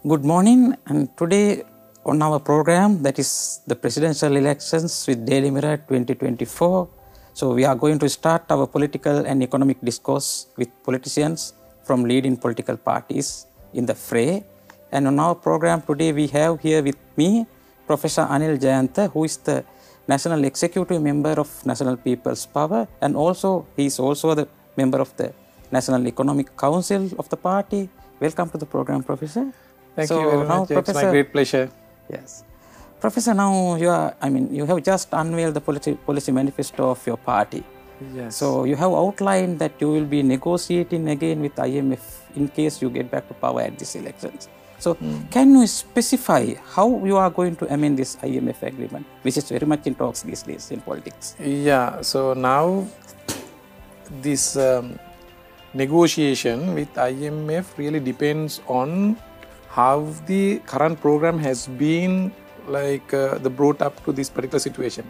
Good morning, and today on our program, that is the presidential elections with Daily Mirror 2024. So we are going to start our political and economic discourse with politicians from leading political parties in the fray. And on our program today, we have here with me Professor Anil Jayantha, who is the National Executive Member of National People's Power, and also he is also the member of the National Economic Council of the party. Welcome to the program, Professor. Thank you very much. It's my great pleasure. Yes. Professor, now you have just unveiled the policy manifesto of your party. Yes. So you have outlined that you will be negotiating again with IMF in case you get back to power at these elections. So can you specify how you are going to amend this IMF agreement, which is very much in talks these days in politics? Yeah, so now this negotiation with IMF really depends on how the current program has been brought up to this particular situation.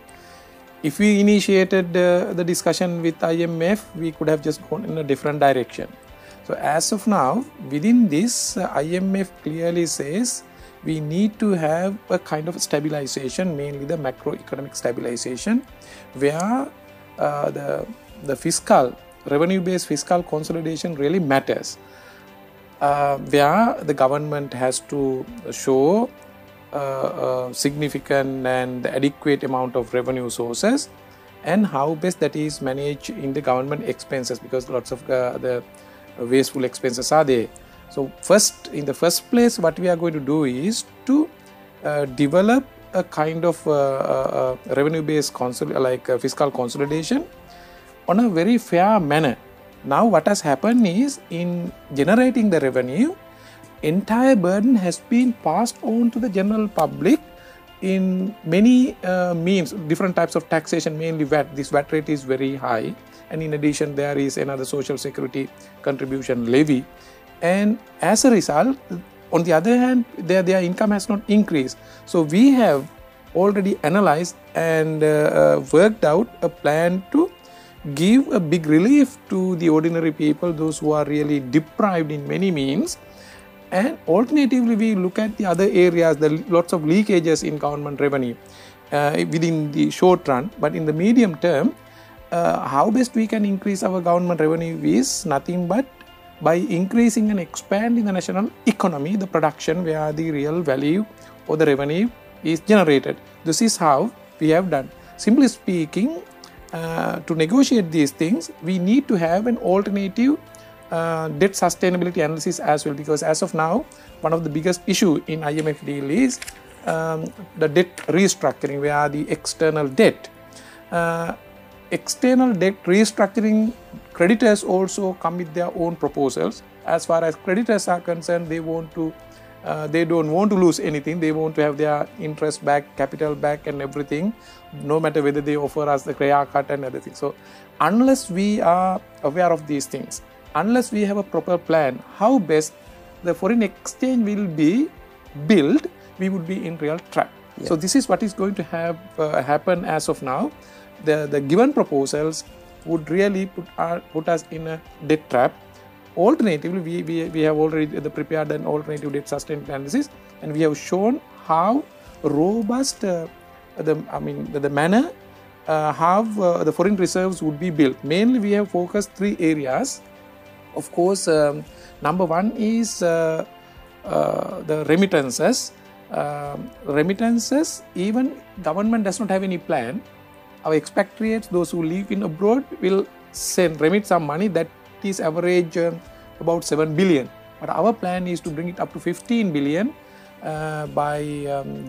If we initiated the discussion with IMF, we could have just gone in a different direction. So as of now, within this, IMF clearly says we need to have a kind of stabilization, mainly the macroeconomic stabilization, where the fiscal, revenue-based fiscal consolidation really matters. Where the government has to show a significant and adequate amount of revenue sources, and how best that is managed in the government expenses, because lots of the wasteful expenses are there. So in the first place, what we are going to do is to develop a kind of revenue-based fiscal consolidation on a very fair manner. Now what has happened is, in generating the revenue, entire burden has been passed on to the general public in many means, different types of taxation, mainly VAT. This VAT rate is very high, and in addition there is another social security contribution levy, and as a result, on the other hand, their income has not increased. So we have already analyzed and worked out a plan to give a big relief to the ordinary people, those who are really deprived in many means. And alternatively, we look at the other areas, lots of leakages in government revenue within the short run. But in the medium term, how best we can increase our government revenue is nothing but by increasing and expanding the national economy, the production where the real value or the revenue is generated. This is how we have done. Simply speaking, to negotiate these things, we need to have an alternative debt sustainability analysis as well, because as of now, one of the biggest issue in IMF deal is the debt restructuring, where the external debt restructuring, creditors also come with their own proposals. As far as creditors are concerned, they don't want to lose anything. They want to have their interest back, capital back, and everything, no matter whether they offer us the credit card and other things. So unless we are aware of these things, unless we have a proper plan how best the foreign exchange will be built, we would be in real trap. Yeah. So this is what is going to have happen as of now. The given proposals would really put us in a debt trap. Alternatively, we have already prepared an alternative debt sustainability analysis, and we have shown how robust the manner how the foreign reserves would be built. Mainly, we have focused 3 areas. Of course, number one is the remittances. Remittances, even government does not have any plan. Our expatriates, those who live in abroad, will remit some money that is average about 7 billion. But our plan is to bring it up to 15 billion by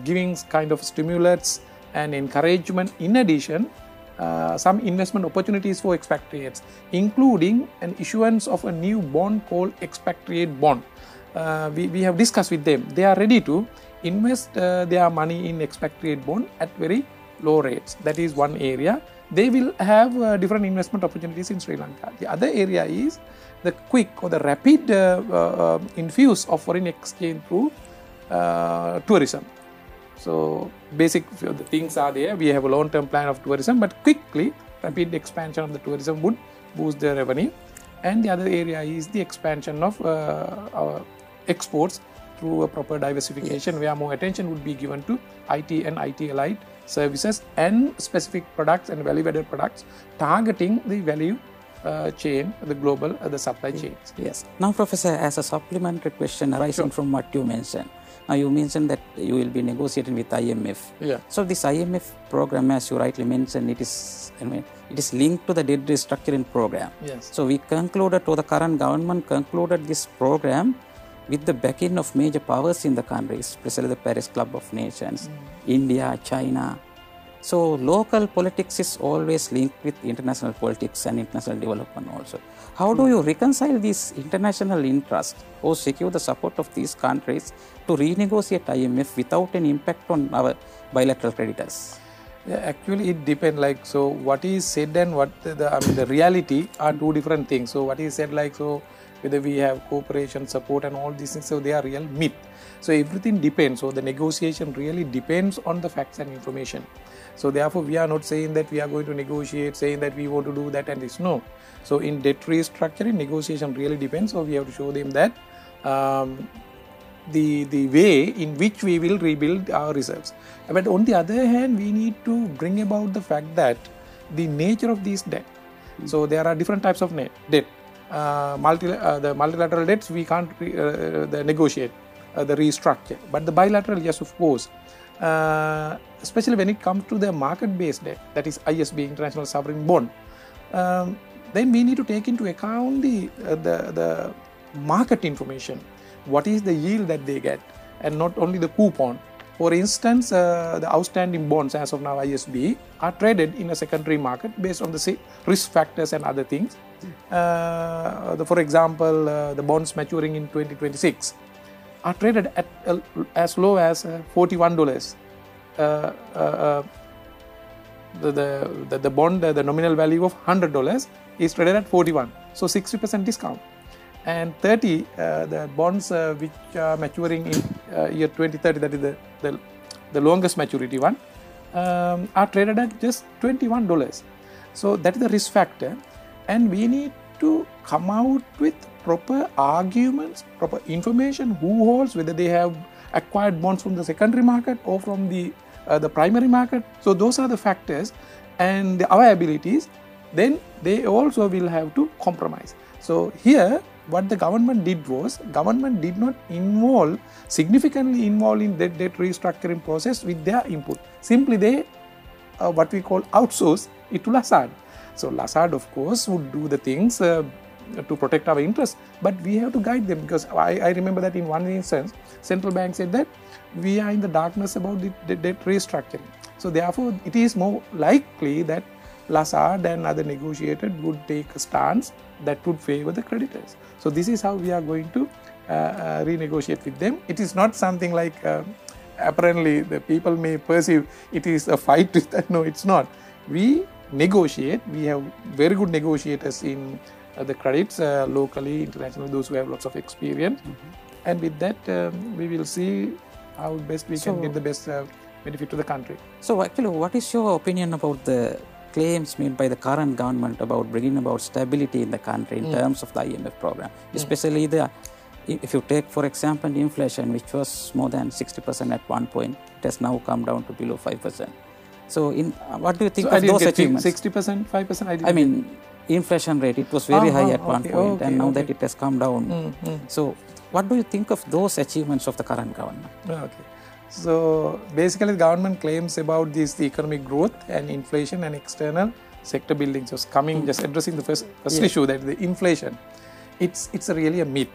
giving kind of stimulants and encouragement. In addition, some investment opportunities for expatriates, including an issuance of a new bond called expatriate bond. We have discussed with them. They are ready to invest their money in expatriate bond at very low rates. That is one area. They will have different investment opportunities in Sri Lanka. The other area is the quick or the rapid infuse of foreign exchange through tourism. So basic the things are there. We have a long-term plan of tourism, but quickly rapid expansion of the tourism would boost the revenue. And the other area is the expansion of our exports through a proper diversification where more attention would be given to IT and IT allied services and specific products and value-added products targeting the value chain, the global, the supply chains. Yes. Now, Professor, as a supplementary question arising from what you mentioned, now you mentioned that you will be negotiating with IMF. Yeah. So this IMF program, as you rightly mentioned, it is linked to the debt restructuring program. Yes. So we concluded, or the current government concluded this program with the backing of major powers in the country, especially the Paris Club of Nations, India, China. So local politics is always linked with international politics and international development also. How do you reconcile these international interests or secure the support of these countries to renegotiate IMF without an impact on our bilateral creditors? Yeah, actually it depends. Like, so what is said and what the reality are two different things. So what is said, like, so whether we have cooperation, support and all these things, so they are real myth. So everything depends. So the negotiation really depends on the facts and information. So therefore we are not saying that we are going to negotiate, saying that we want to do that and this. No. So in debt restructuring, negotiation really depends. So we have to show them that the way in which we will rebuild our reserves. But on the other hand, we need to bring about the fact that the nature of these debt. So there are different types of debt. The multilateral debts we can't negotiate the restructure, but the bilateral, yes, of course. Especially when it comes to the market-based debt, that is ISB, International Sovereign Bond, then we need to take into account the market information. What is the yield that they get, and not only the coupon. For instance, the outstanding bonds as of now, ISB, are traded in a secondary market based on the risk factors and other things. For example, the bonds maturing in 2026 are traded at as low as $41. The bond, the nominal value of $100 is traded at 41, so 60% discount. And 30, the bonds which are maturing in year 2030, that is the longest maturity one, are traded at just $21. So that is the risk factor, and we need to come out with proper arguments, proper information, who holds, whether they have acquired bonds from the secondary market or from the primary market. So those are the factors, and our abilities, then they also will have to compromise. So here, what the government did was, government did not significantly involve in the debt restructuring process with their input. Simply they, what we call, outsource it to LASAD. So LASAD, of course, would do the things to protect our interests, but we have to guide them, because I remember that in one instance, central bank said that we are in the darkness about the debt restructuring. So therefore, it is more likely that LASAD and other negotiators would take a stance that would favor the creditors. So this is how we are going to renegotiate with them. It is not something like, apparently the people may perceive it is a fight with that. No, it's not. We negotiate. We have very good negotiators in the credits, locally, internationally, those who have lots of experience. And with that, we will see how best we can get the best benefit to the country. So actually, what is your opinion about the claims made by the current government about bringing about stability in the country in terms of the IMF program, especially if you take, for example, inflation, which was more than 60% at one point, it has now come down to below 5%. So what do you think of those achievements? 60%, 5%? Inflation rate, it was very high at one point, and now that it has come down. So what do you think of those achievements of the current government? Okay. So basically, the government claims about the economic growth and inflation and external sector building. So just addressing the first issue, that the inflation, it's really a myth.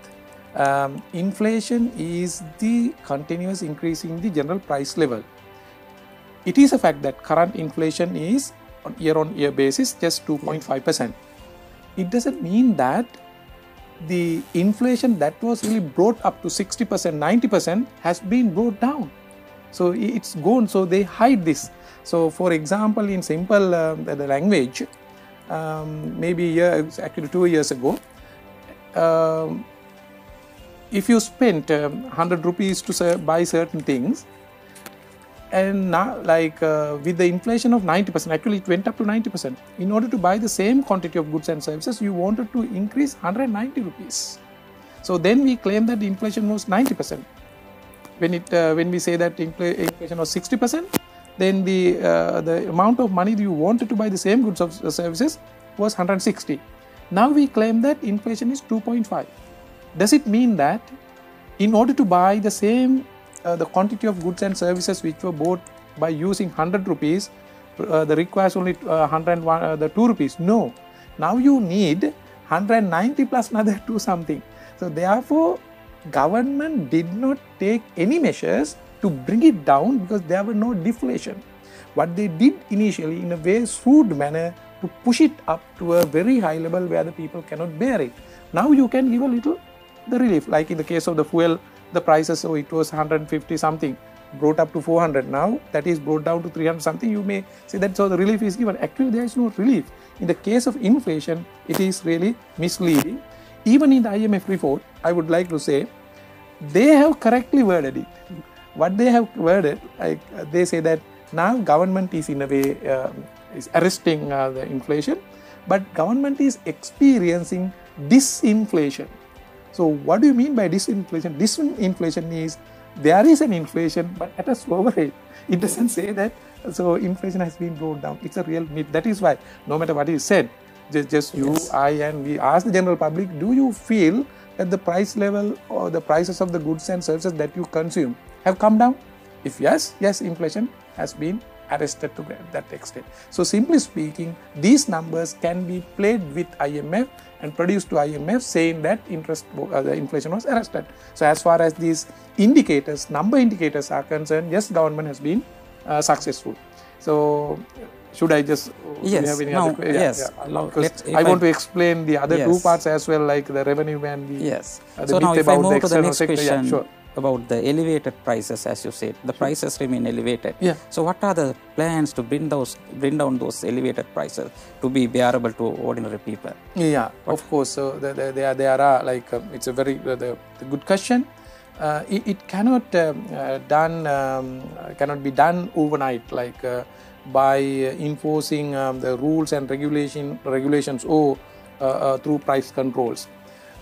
Inflation is the continuous increase in the general price level. It is a fact that current inflation is on year-on-year basis just 2.5%. It doesn't mean that the inflation that was really brought up to 60%, 90% has been brought down. So it's gone. So they hide this. So for example, in simple the language, maybe actually 2 years ago, if you spent 100 rupees to buy certain things, and now, like with the inflation of 90%, actually it went up to 90%. In order to buy the same quantity of goods and services, you wanted to increase 190 rupees. So then we claim that the inflation was 90%. when we say that inflation was 60%, then the amount of money you wanted to buy the same goods or services was 160. Now we claim that inflation is 2.5. Does it mean that in order to buy the same the quantity of goods and services which were bought by using 100 rupees, the requires only 101 the 2 rupees? No. Now you need 190 plus another 2 something. So therefore, government did not take any measures to bring it down because there were no deflation. What they did initially in a very shrewd manner to push it up to a very high level where the people cannot bear it. Now you can give a little the relief, like in the case of the fuel, the prices, so it was 150 something, brought up to 400. Now that is brought down to 300 something. You may say that so the relief is given. Actually, there is no relief. In the case of inflation, it is really misleading. Even in the IMF report, I would like to say, they have correctly worded it. What they have worded, they say that now government is in a way is arresting the inflation, but government is experiencing disinflation. So what do you mean by disinflation? Disinflation is there is an inflation, but at a slower rate. It doesn't say that so inflation has been brought down. It's a real myth. That is why no matter what is said, just you, yes, I, and we ask the general public, do you feel that the price level or the prices of the goods and services that you consume have come down? If yes, inflation has been arrested to that extent. So simply speaking, these numbers can be played with IMF and produced to IMF saying that the inflation was arrested. So as far as these indicators, number indicators are concerned, yes, government has been successful. So should I just yes, have any no, other yes. I want to explain the other two parts as well, like the revenue and the yes. The so now if I move to the next sector, question, sure, about the elevated prices, as you said, the prices remain elevated. Yeah. So what are the plans to bring down those elevated prices to be bearable to ordinary people? Yeah, of course. So there are like it's a very the good question. It cannot cannot be done overnight, like by enforcing the rules and regulations or through price controls.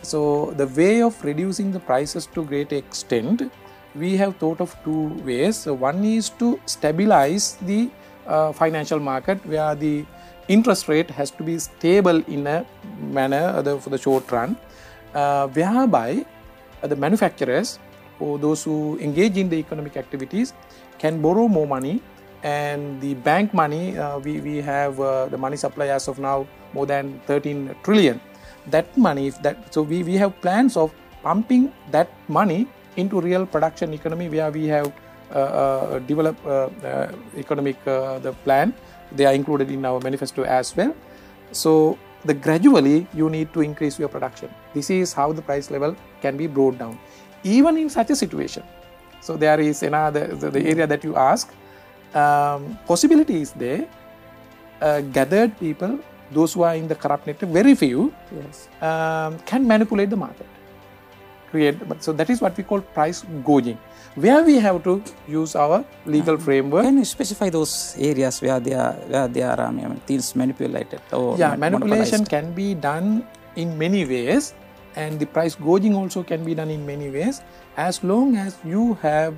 So the way of reducing the prices to great extent, we have thought of two ways. So one is to stabilize the financial market, where the interest rate has to be stable in a manner for the short run, whereby the manufacturers or those who engage in the economic activities can borrow more money, and the bank money, we have the money supply as of now more than 13 trillion. That money, so we have plans of pumping that money into real production economy, where we have developed economic the plan. They are included in our manifesto as well. So gradually you need to increase your production. This is how the price level can be brought down, even in such a situation. So there is another the area that you ask. Possibility is there. Gathered people, those who are in the corrupt network, very few, yes, can manipulate the market. So that is what we call price gouging, where we have to use our legal framework. Can you specify those areas where they are things manipulated? Or manipulation can be done in many ways, and the price gouging also can be done in many ways, as long as you have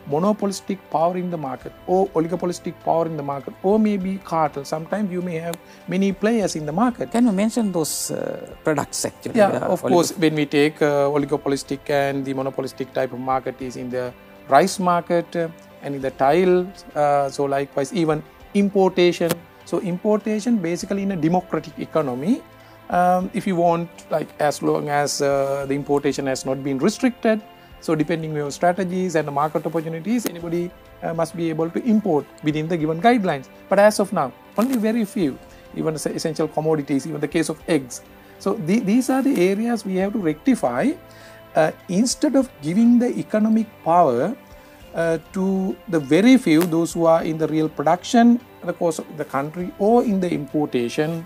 monopolistic power in the market or oligopolistic power in the market, or maybe cartel. Sometimes you may have many players in the market. Can you mention those products actually? Yeah, of course. When we take oligopolistic and the monopolistic type of market is in the rice market and in the tile. So likewise, even importation. So importation basically in a democratic economy, if you want, like as long as the importation has not been restricted, so depending on your strategies and the market opportunities, anybody must be able to import within the given guidelines. But as of now, only very few, even essential commodities, even the case of eggs. So these are the areas we have to rectify. Instead of giving the economic power to the very few, those who are in the real production, the course of the country, or in the importation,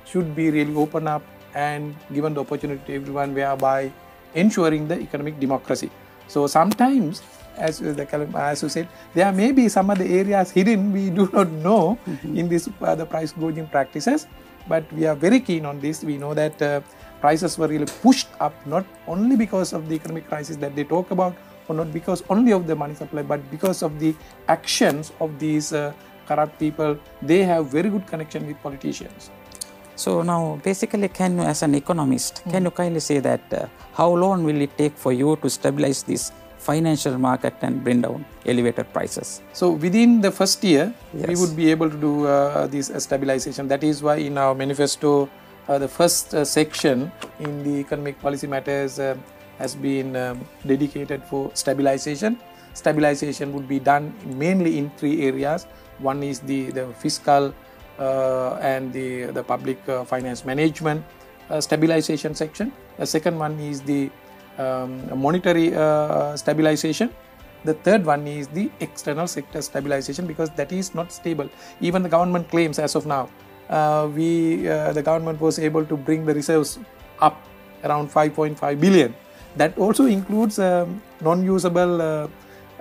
should be really open up and given the opportunity to everyone, whereby ensuring the economic democracy. So sometimes, as you said, there may be some other areas hidden we do not know in this the price gouging practices, but we are very keen on this. We know that prices were really pushed up not only because of the economic crisis that they talk about, or not because only of the money supply, but because of the actions of these corrupt people. They have very good connection with politicians. So now, basically, can you, as an economist, can you kindly say that how long will it take for you to stabilize this financial market and bring down elevated prices? So within the first year, Yes. we would be able to do this stabilization. That is why in our manifesto, the first section in the economic policy matters has been dedicated for stabilization. Stabilization would be done mainly in 3 areas. One is the fiscal and the public finance management stabilization section. The second one is the monetary stabilization. The third one is the external sector stabilization, because that is not stable. Even the government claims as of now, the government was able to bring the reserves up around 5.5 billion. That also includes non-usable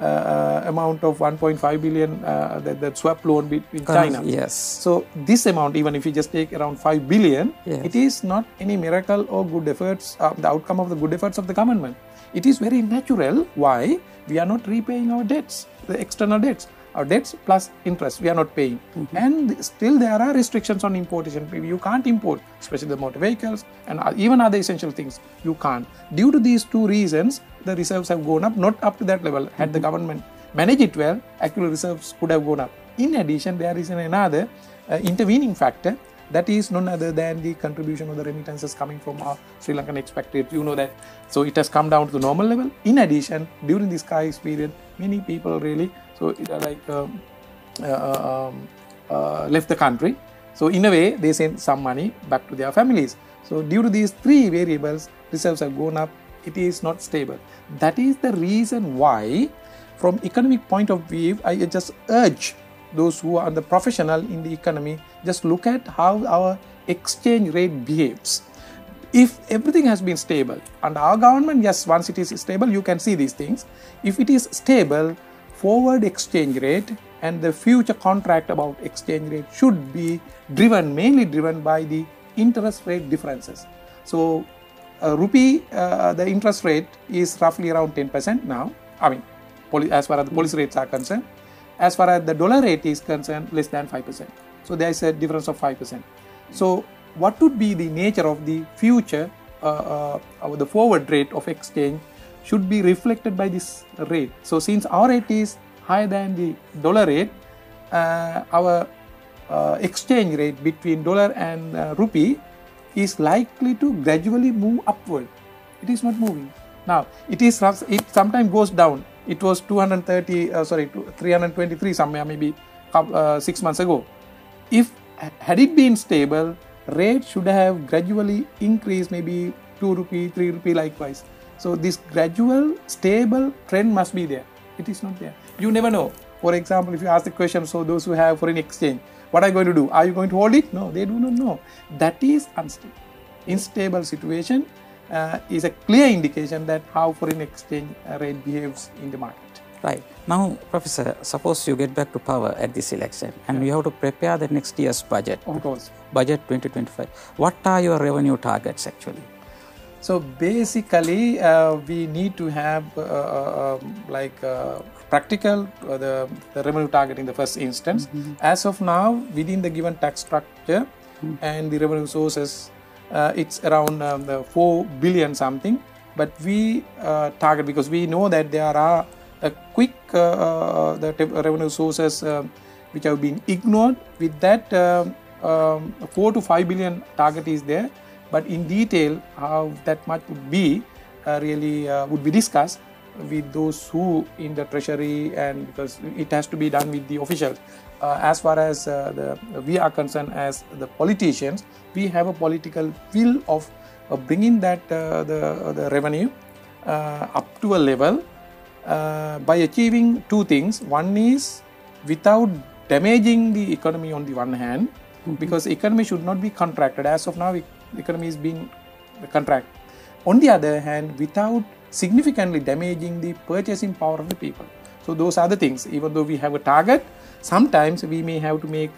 amount of 1.5 billion, the swap loan between China. Yes. So this amount, even if you just take around 5 billion, Yes. it is not any miracle or good efforts, the outcome of the good efforts of the government. It is very natural why we are not repaying our debts, the external debts. Our debts plus interest, we are not paying. And still there are restrictions on importation. You can't import, especially the motor vehicles and even other essential things. You can't. Due to these 2 reasons, the reserves have gone up, not up to that level. Had the government managed it well, actual reserves could have gone up. In addition, there is another intervening factor, that is none other than the contribution of the remittances coming from our Sri Lankan expatriates. You know that. So it has come down to the normal level. In addition, during this crisis period, many people really left the country. So in a way, they sent some money back to their families. So due to these 3 variables, reserves have gone up. It is not stable. That is the reason why, from economic point of view, I just urge those who are the professional in the economy, just look at how our exchange rate behaves. If everything has been stable, and our government, yes, once it is stable, you can see these things. If it is stable, forward exchange rate and the future contract about exchange rate should be mainly driven by the interest rate differences. So rupee, the interest rate is roughly around 10% now. I mean, as far as the policy rates are concerned. As far as the dollar rate is concerned, less than 5%. So there is a difference of 5%. So what would be the nature of the future, the forward rate of exchange should be reflected by this rate. So since our rate is higher than the dollar rate, our exchange rate between dollar and rupee is likely to gradually move upward. It is not moving. Now, it sometimes goes down. It was 323 somewhere, maybe 6 months ago. Had it been stable, rate should have gradually increased, maybe 2 rupee, 3 rupee likewise. So this gradual, stable trend must be there. It is not there. You never know. For example, if you ask the question, so those who have foreign exchange, what are you going to do? Are you going to hold it? No, they do not know. That is unstable. Unstable situation is a clear indication that how foreign exchange rate behaves in the market. Right. Now, Professor, suppose you get back to power at this election and you have to prepare the next year's budget. Of course. Budget 2025. What are your revenue targets actually? So basically, we need to have practical the revenue target in the first instance. As of now, within the given tax structure and the revenue sources, it's around 4 billion something. But we target, because we know that there are the revenue sources which have been ignored. With that, 4 to 5 billion target is there. But in detail, how that much would be would be discussed with those who in the treasury, and because it has to be done with the officials. As far as we are concerned as the politicians, we have a political will of bringing that the revenue up to a level by achieving 2 things. One is without damaging the economy on the one hand, because the economy should not be contracted. As of now, the economy is being contracted. On the other hand, without significantly damaging the purchasing power of the people. So those are the things. Even though we have a target, sometimes we may have to make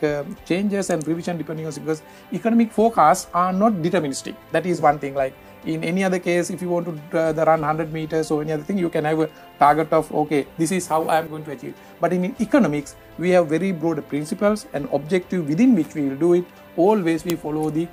changes and revision depending on, because economic forecasts are not deterministic. That is one thing. Like in any other case, if you want to run 100 meters or any other thing, you can have a target of, okay, this is how I am going to achieve. But in economics, we have very broad principles and objective within which we will do it. Always we follow the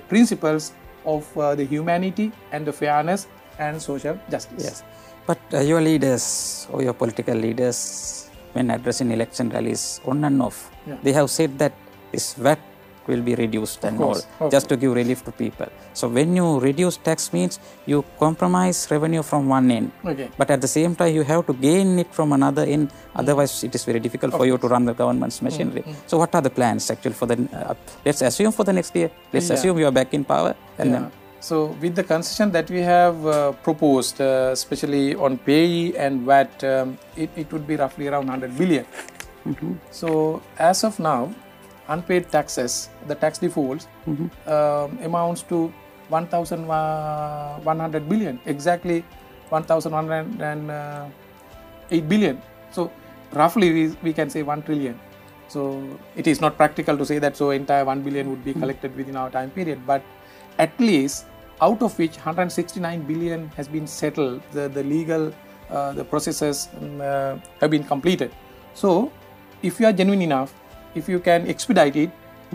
principles of the humanity and the fairness and social justice. Yes. But your leaders or your political leaders, when addressing election rallies on and off, they have said that this VAT will be reduced and all, just to give relief to people. So when you reduce tax means you compromise revenue from one end, but at the same time you have to gain it from another end, otherwise it is very difficult for you to run the government's machinery. So what are the plans actually for the, let's assume for the next year, let's assume you are back in power, and then... So with the concession that we have proposed, especially on payee and VAT, it would be roughly around 100 billion. So as of now, unpaid taxes, the tax defaults, amounts to 1,100 billion, exactly 1,108 billion. So roughly we can say 1 trillion. So it is not practical to say that so entire 1 billion would be collected within our time period, but at least out of which 169 billion has been settled, the legal the processes have been completed. So if you are genuine enough, if you can expedite it,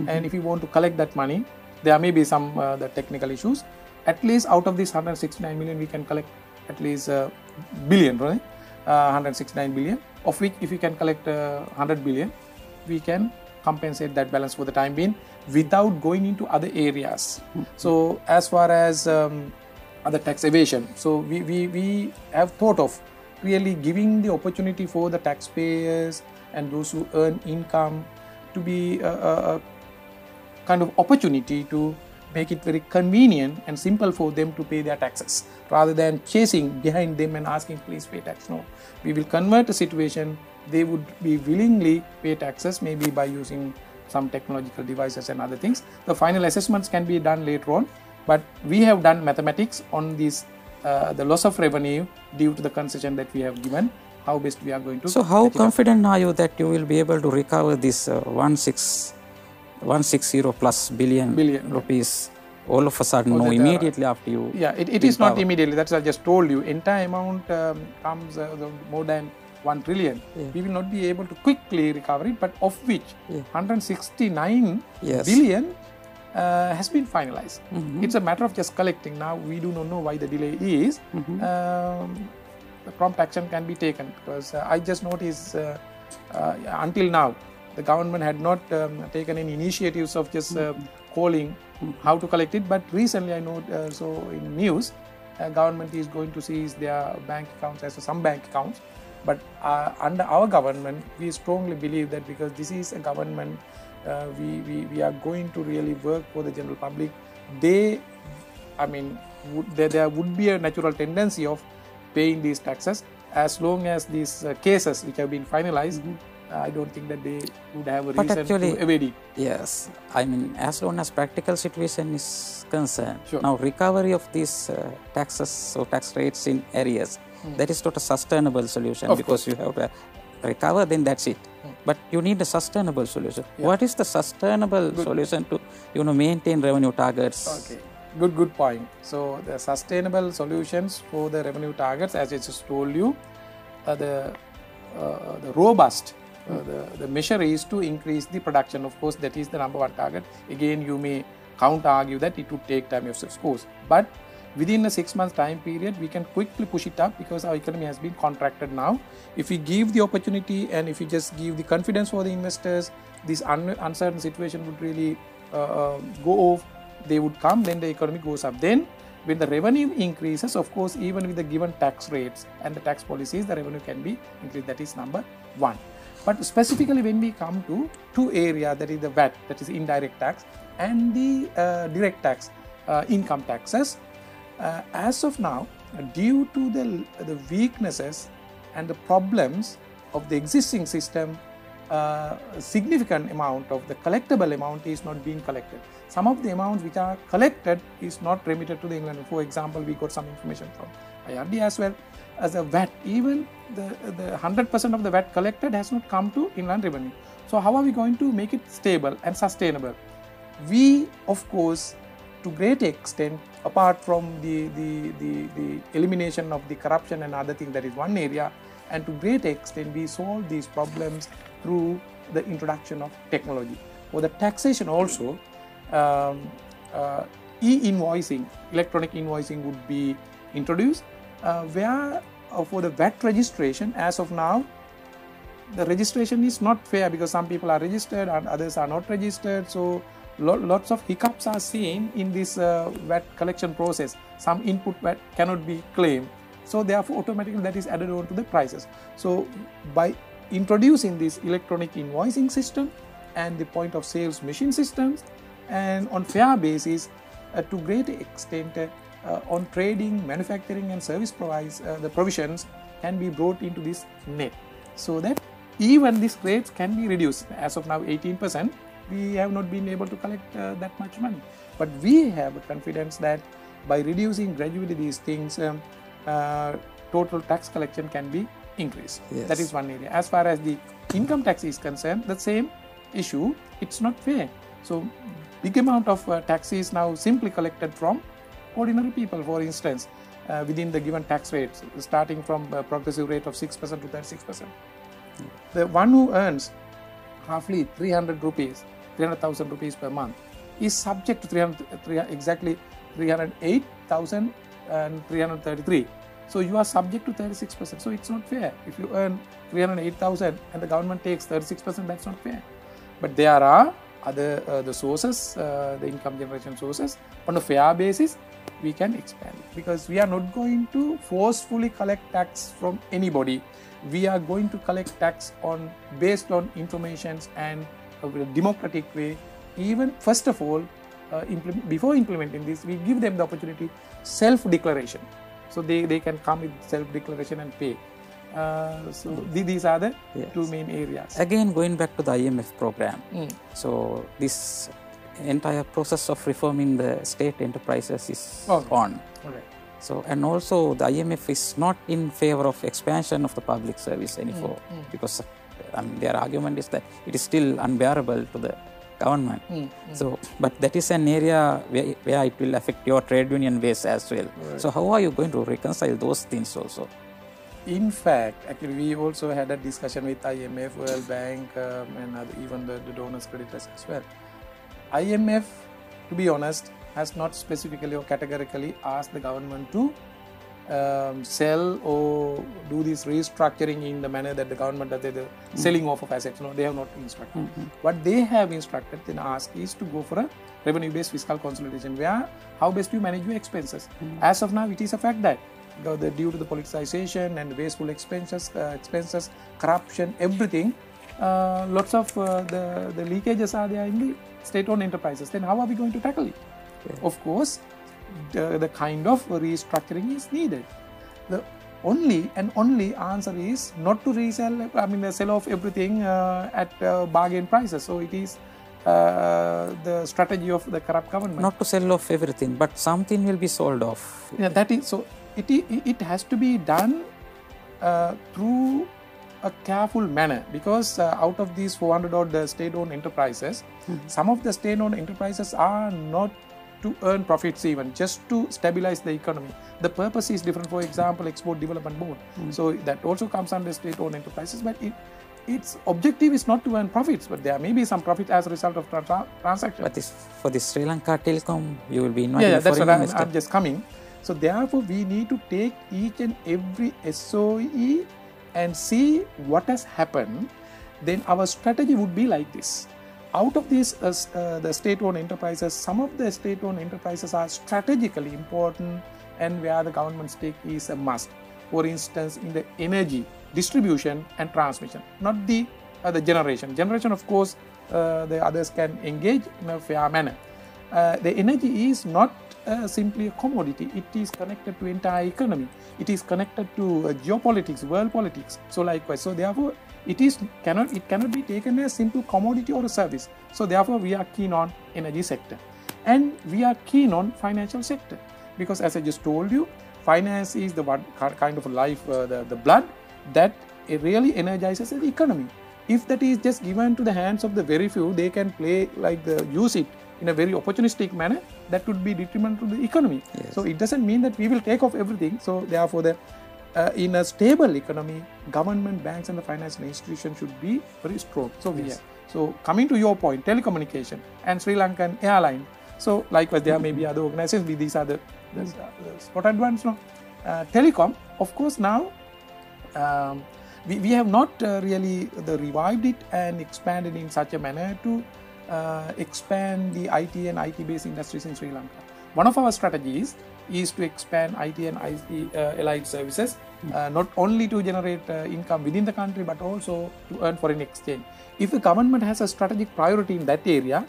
and if you want to collect that money, there may be some the technical issues. At least out of this 169 million, we can collect at least billion, right? 169 billion, of which if you can collect 100 billion, we can compensate that balance for the time being without going into other areas. So as far as other tax evasion, so we have thought of really giving the opportunity for the taxpayers and those who earn income to be a kind of opportunity to make it very convenient and simple for them to pay their taxes, rather than chasing behind them and asking, please pay tax. No, we will convert a situation. They would be willingly pay taxes, maybe by using some technological devices and other things. The final assessments can be done later on, but we have done mathematics on this, the loss of revenue due to the concession that we have given, how best we are going to. So how confident are you that you will be able to recover this 160 plus billion rupees all of a sudden, immediately after you? Yeah, it is not immediately. That's what I just told you. Entire amount comes more than 1 trillion. We will not be able to quickly recover it, but of which 169 billion has been finalized. It's a matter of just collecting. Now we do not know why the delay is. The prompt action can be taken, because I just noticed until now the government had not taken any initiatives of just calling how to collect it. But recently I know, so in news, government is going to seize their bank accounts as some bank accounts. But under our government, we strongly believe that because this is a government, we are going to really work for the general public. There would be a natural tendency of paying these taxes as long as these cases which have been finalized. I don't think that they would have a reason to evade it. Yes, I mean, as long as practical situation is concerned, now recovery of these taxes or tax rates in areas, that is not a sustainable solution, because you have to recover, then that's it. But you need a sustainable solution. What is the sustainable solution to maintain revenue targets? Okay, good point. So the sustainable solutions for the revenue targets, as I just told you, the robust the measure is to increase the production. Of course, that is the number one target. Again, you may counter argue that it would take time, of course, but within a 6 month time period, we can quickly push it up, because our economy has been contracted now. If we give the opportunity and if we just give the confidence for the investors, this uncertain situation would really go off. They would come, then the economy goes up. Then when the revenue increases, of course, even with the given tax rates and the tax policies, the revenue can be increased. That is number one. But specifically when we come to two areas, that is the VAT, that is indirect tax, and the direct tax, income taxes, as of now, due to the weaknesses and the problems of the existing system, a significant amount of the collectible amount is not being collected. Some of the amounts which are collected is not remitted to the England. For example, we got some information from IRD as well. as a VAT, even the 100% of the VAT collected has not come to inland revenue. So how are we going to make it stable and sustainable? We, of course, to great extent, apart from the elimination of the corruption and other things, that is one area, and to great extent we solve these problems through the introduction of technology. For the taxation also, e-invoicing, electronic invoicing would be introduced, where for the VAT registration, as of now, the registration is not fair because some people are registered and others are not registered. So lots of hiccups are seen in this VAT collection process. Some input VAT cannot be claimed. So therefore automatically that is added on to the prices. So by introducing this electronic invoicing system and the point of sales machine systems, and on fair basis, to great extent on trading, manufacturing and service the provisions can be brought into this net, so that even these rates can be reduced. As of now 18%, we have not been able to collect that much money, but we have confidence that by reducing gradually these things, total tax collection can be increased. Yes. That is one area. As far as the income tax is concerned, the same issue, it's not fair. So big amount of tax is now simply collected from ordinary people, for instance, within the given tax rates, starting from a progressive rate of 6% to 36%. The one who earns roughly 300,000 rupees per month is subject to exactly 308,333. So you are subject to 36%. So it's not fair. If you earn 308,000 and the government takes 36%, that's not fair. But there are other the sources, the income generation sources. On a fair basis, we can expand it, because we are not going to forcefully collect tax from anybody. We are going to collect tax based on informations and a democratic way. Even first of all, before implementing this, we give them the opportunity self-declaration. So they can come with self-declaration and pay. These are the two main areas. Again, going back to the IMF program. So this entire process of reforming the state enterprises is on. Okay. So, and also the IMF is not in favor of expansion of the public service anymore, because their argument is that it is still unbearable to the government. So, but that is an area where it will affect your trade union base as well. Right. So how are you going to reconcile those things also? In fact, actually we also had a discussion with IMF, World Bank and even the donors creditors as well. IMF, to be honest, has not specifically or categorically asked the government to sell or do this restructuring in the manner that the government does the selling off of assets. No, they have not instructed. What they have instructed and asked is to go for a revenue-based fiscal consolidation, where how best you manage your expenses. As of now, it is a fact that due to the politicization and wasteful expenses, corruption, everything, lots of the leakages are there in the state-owned enterprises. Then how are we going to tackle it? Of course, the kind of restructuring is needed. The only answer is not to resell, sell off everything at bargain prices. So it is the strategy of the corrupt government. Not to sell off everything, but something will be sold off. Yeah, that is so. It has to be done through a careful manner, because out of these 400 odd state-owned enterprises, some of the state-owned enterprises are not to earn profits, even just to stabilize the economy. The purpose is different. For example, Export Development Board. So that also comes under state-owned enterprises, but its objective is not to earn profits, but there may be some profit as a result of transactions. But for the Sri Lanka Telecom, you will be invited. Yeah, that's what I'm just coming. So therefore, we need to take each and every SOE and see what has happened. Then our strategy would be like this. Out of these, the state-owned enterprises, some of the state-owned enterprises are strategically important and where the government stake is a must. For instance, in the energy, distribution and transmission, not the generation. Generation, of course, the others can engage in a fair manner. The energy is not simply a commodity. It is connected to entire economy. It is connected to geopolitics, world politics. So likewise, so therefore, it cannot be taken as a simple commodity or a service. So therefore, we are keen on energy sector, and we are keen on financial sector, because as I just told you, finance is the one kind of life, the blood that really energizes the economy. If that is just given to the hands of the very few, they can use it in a very opportunistic manner, that would be detrimental to the economy. Yes. So it doesn't mean that we will take off everything. So therefore, in a stable economy, government, banks and the financial institutions should be very strong. So Yes. So coming to your point, telecommunication and Sri Lankan airline. So likewise, there may be other organizations. These are the spotted ones. No? Telecom, of course, now we have not really revived it and expanded in such a manner to expand the IT and IT-based industries in Sri Lanka. One of our strategies is to expand IT and IT allied services, not only to generate income within the country, but also to earn foreign exchange. If the government has a strategic priority in that area,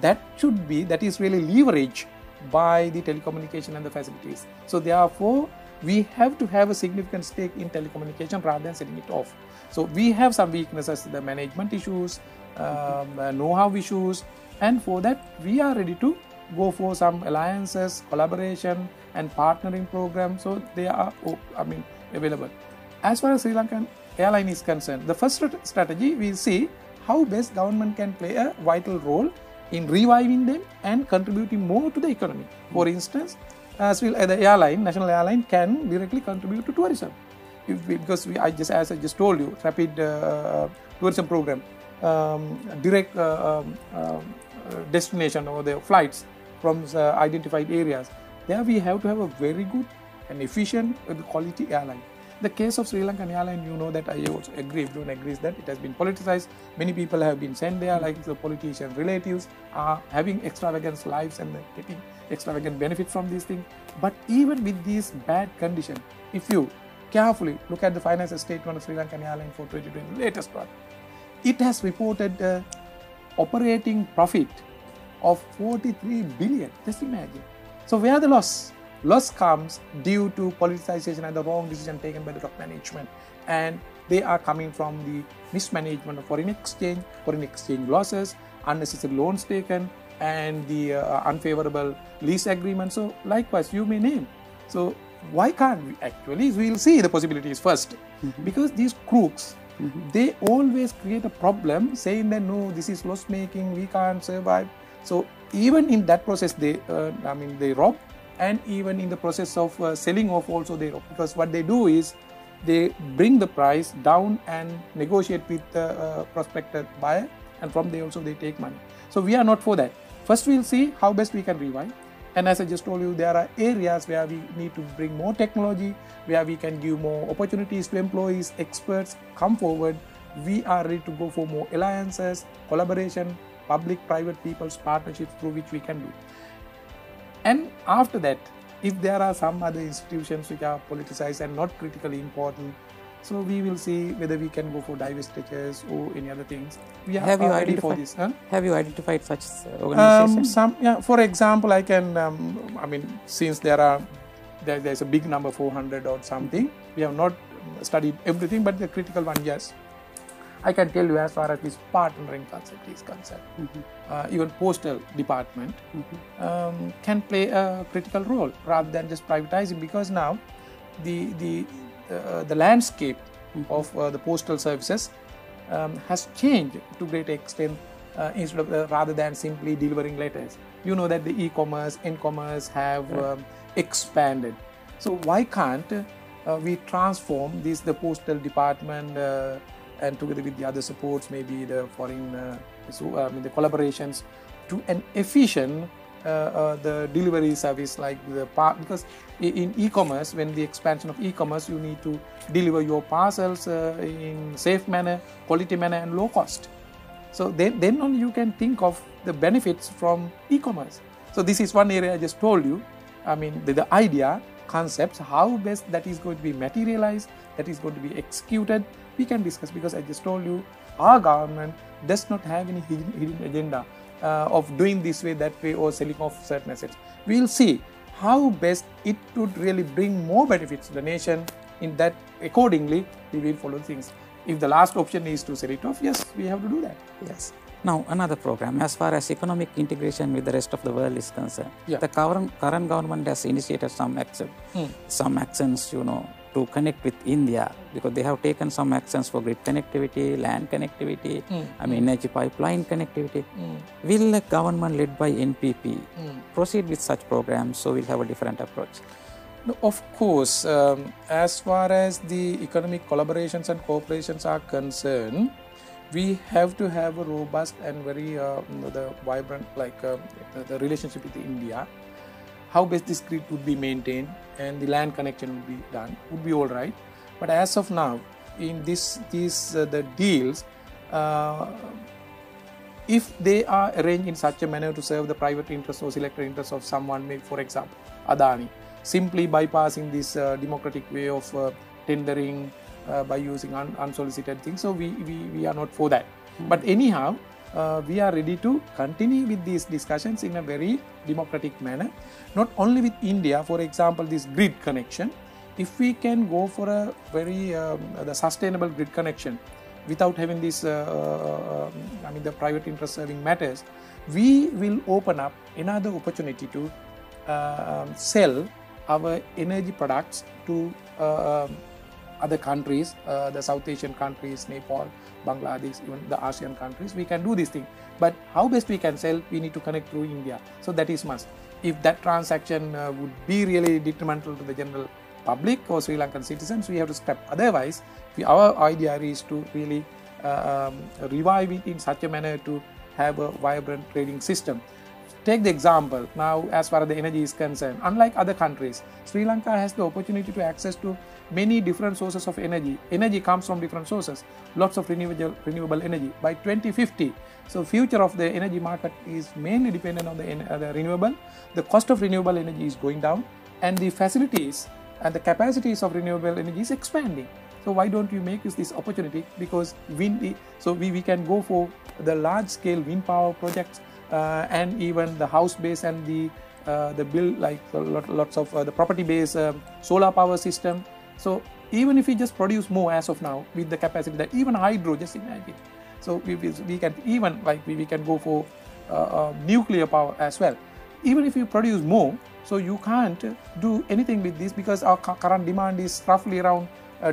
that is really leveraged by the telecommunication and the facilities. So therefore, we have to have a significant stake in telecommunication rather than setting it off. So we have some weaknesses, the management issues, know-how issues, and for that we are ready to go for some alliances, collaboration and partnering programs. So they are available. As far as Sri Lankan airline is concerned, the first strategy we see how best government can play a vital role in reviving them and contributing more to the economy. For instance, the airline, national airline, can directly contribute to tourism. Because as I just told you, rapid tourism program, direct destination or the flights from identified areas. There we have to have a very good and efficient quality airline. The case of Sri Lankan airline, you know that I also agree, everyone agrees that it has been politicized. Many people have been sent there, like the politician relatives are having extravagant lives and getting extravagant benefit from these things. But even with these bad conditions, if you carefully look at the financial statement of Sri Lankan airline for 2020, latest one, it has reported operating profit of 43 billion. Just imagine. So where the loss? Loss comes due to politicization and the wrong decision taken by the top management, and they are coming from the mismanagement of foreign exchange losses, unnecessary loans taken, and the unfavorable lease agreement. So likewise, you may name. So why can't we? Actually, we'll see the possibilities first, because these crooks, they always create a problem saying that no, this is loss making, we can't survive. So even in that process, they rob. And even in the process of selling off also they rob, because what they do is they bring the price down and negotiate with the prospective buyer, and from there also they take money. So we are not for that. First we'll see how best we can revive, and as I just told you, there are areas where we need to bring more technology, where we can give more opportunities to employees, experts come forward. We are ready to go for more alliances, collaboration, public-private people's partnerships through which we can do. And after that, if there are some other institutions which are politicized and not critically important, so we will see whether we can go for divestitures or any other things. We are ready for this. Have you identified such organizations? For example, I can. Since there's a big number, 400 or something. We have not studied everything, but the critical one, yes. I can tell you as far as this partnering concept is concerned. Even postal department can play a critical role rather than just privatizing, because now the landscape of the postal services has changed to great extent. Instead of rather than simply delivering letters, you know that the e-commerce, n-commerce have expanded. So why can't we transform the postal department and together with the other supports, maybe the foreign, the collaborations, to an efficient the delivery service, like because in e-commerce, when the expansion of e-commerce, you need to deliver your parcels in safe manner, quality manner, and low cost. So then only you can think of the benefits from e-commerce. So this is one area I just told you. The idea, concepts, how best that is going to be materialized, that is going to be executed, we can discuss, because I just told you, our government does not have any hidden agenda of doing this way, that way, or selling off certain assets. We will see how best it would really bring more benefits to the nation. In that, accordingly, we will follow things. If the last option is to sell it off, yes, we have to do that. Yes. Now, another program, as far as economic integration with the rest of the world is concerned, the current government has initiated some actions, to connect with India, because they have taken some actions for grid connectivity, land connectivity, energy pipeline connectivity. Will a government led by NPP proceed with such programs, so we'll have a different approach? No, of course, as far as the economic collaborations and cooperations are concerned, we have to have a robust and very vibrant the relationship with India. How best this grid would be maintained and the land connection would be done would be all right. But as of now, in the deals, if they are arranged in such a manner to serve the private interest or selected interest of someone, maybe for example Adani, simply bypassing this democratic way of tendering by using unsolicited things. So we are not for that. But anyhow, we are ready to continue with these discussions in a very democratic manner. Not only with India, for example, this grid connection. If we can go for a very the sustainable grid connection without having this, the private interest serving matters, we will open up another opportunity to sell our energy products to other countries, the South Asian countries, Nepal, Bangladesh, even the ASEAN countries. We can do this thing. But how best we can sell, we need to connect through India. So that is must. If that transaction would be really detrimental to the general public or Sri Lankan citizens, we have to scrap. Otherwise, our idea is to really revive it in such a manner to have a vibrant trading system. Take the example now, as far as the energy is concerned, unlike other countries, Sri Lanka has the opportunity to access to many different sources of energy. Energy comes from different sources, lots of renewable energy. By 2050, so future of the energy market is mainly dependent on the renewable. The cost of renewable energy is going down, and the facilities and the capacities of renewable energy is expanding. So why don't you make use this opportunity? Because we can go for the large scale wind power projects, and even the house base and the build, like lots of the property based solar power system. So even if we just produce more as of now with the capacity that even hydro, just imagine. So we can even we can go for nuclear power as well. Even if you produce more, so you can't do anything with this because our current demand is roughly around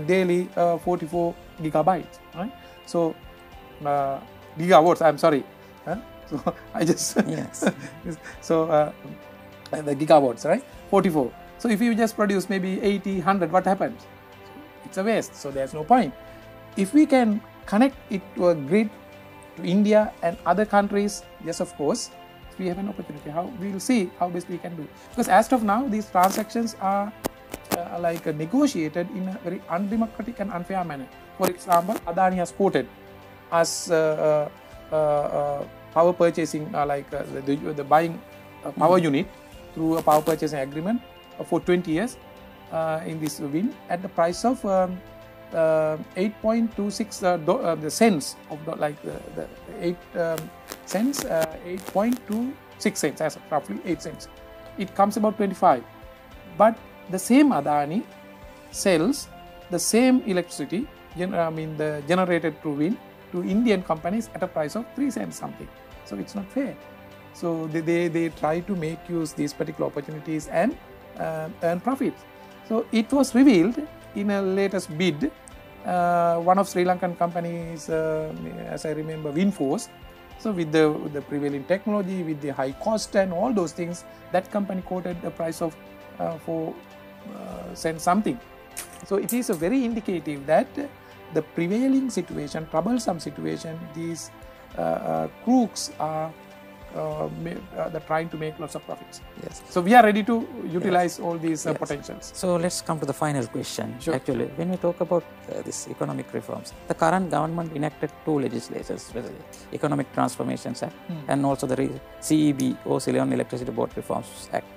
daily 44 gigabytes, right? So gigawatts, I'm sorry. So I just so the gigawatts, right? 44. So if you just produce maybe 80, 100, what happens? It's a waste. So there's no point. If we can connect it to a grid to India and other countries, yes, of course, we have an opportunity. We will see how best we can do. Because as of now, these transactions are negotiated in a very undemocratic and unfair manner. For example, Adani has quoted as power purchasing, the buying power unit through a power purchasing agreement for 20 years in this wind at the price of 8.26 the cents of the 8 cents, 8.26 cents, as roughly 8 cents. It comes about 25. But the same Adani sells the same electricity, the generated through wind, to Indian companies at a price of 3 cents something. So it's not fair. So they try to make use these particular opportunities and earn profits. So it was revealed in a latest bid. One of Sri Lankan companies, as I remember, Windforce. So with the prevailing technology, with the high cost and all those things, that company quoted a price of 4 cents something. So it is a very indicative that the prevailing situation, troublesome situation, these crooks are trying to make lots of profits. Yes. So we are ready to utilize all these potentials. So let's come to the final question. Sure. Actually, when we talk about this economic reforms, the current government enacted 2 legislations, Economic Transformations Act and also the CEB or Ceylon Electricity Board Reforms Act.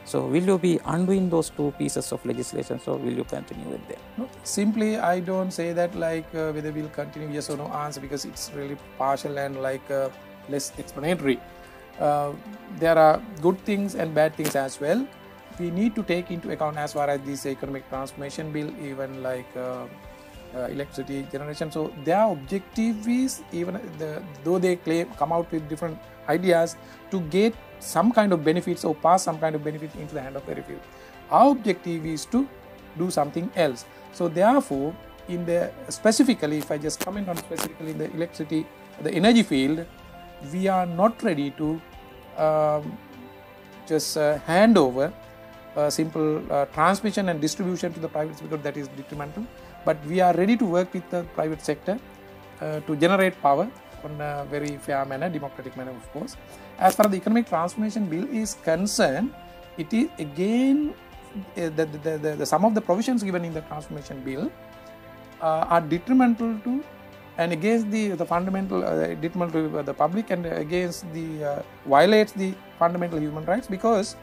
So will you be undoing those 2 pieces of legislation, or will you continue with them? No, simply I don't say that whether we'll continue yes or no answer, because it's really partial and less explanatory. There are good things and bad things as well. We need to take into account as far as this economic transformation bill, even electricity generation. So their objective is, even though they come out with different ideas, to get some kind of benefits or pass some kind of benefit into the hand of very few. Our objective is to do something else. So therefore, specifically, if I just comment on specifically in the electricity, the energy field, we are not ready to just hand over simple transmission and distribution to the private sector. That is detrimental. But we are ready to work with the private sector to generate power in a very fair manner, democratic manner, of course. As far as the economic transformation bill is concerned, it is again some of the provisions given in the transformation bill are detrimental to and against the fundamental detrimental to the public, and against the violates the fundamental human rights, because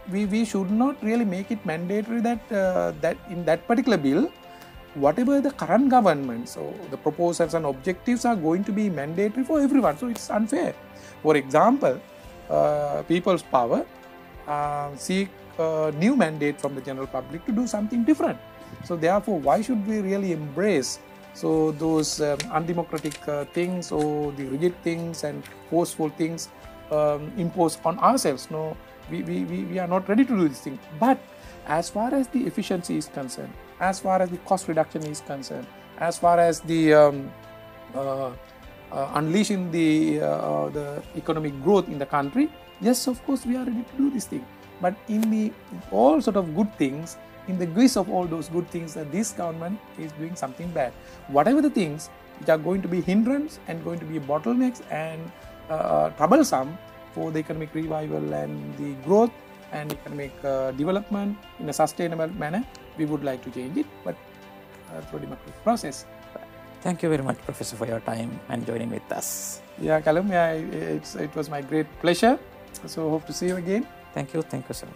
we should not really make it mandatory that in that particular bill, whatever the current government, so the proposals and objectives are going to be mandatory for everyone. So it's unfair. For example, People's Power seek a new mandate from the general public to do something different. So therefore, why should we really embrace those undemocratic things or the rigid things and forceful things imposed on ourselves? No, we are not ready to do this thing. But as far as the efficiency is concerned, as far as the cost reduction is concerned, as far as the unleashing the economic growth in the country, yes, of course, we are ready to do this thing. But in the all sort of good things, in the guise of all those good things, this government is doing something bad. Whatever the things which are going to be hindrance and going to be bottlenecks and troublesome for the economic revival and the growth and economic development in a sustainable manner, we would like to change it, but through democratic process. Thank you very much, Professor, for your time and joining with us. Yeah, Callum, it was my great pleasure. So hope to see you again. Thank you, sir.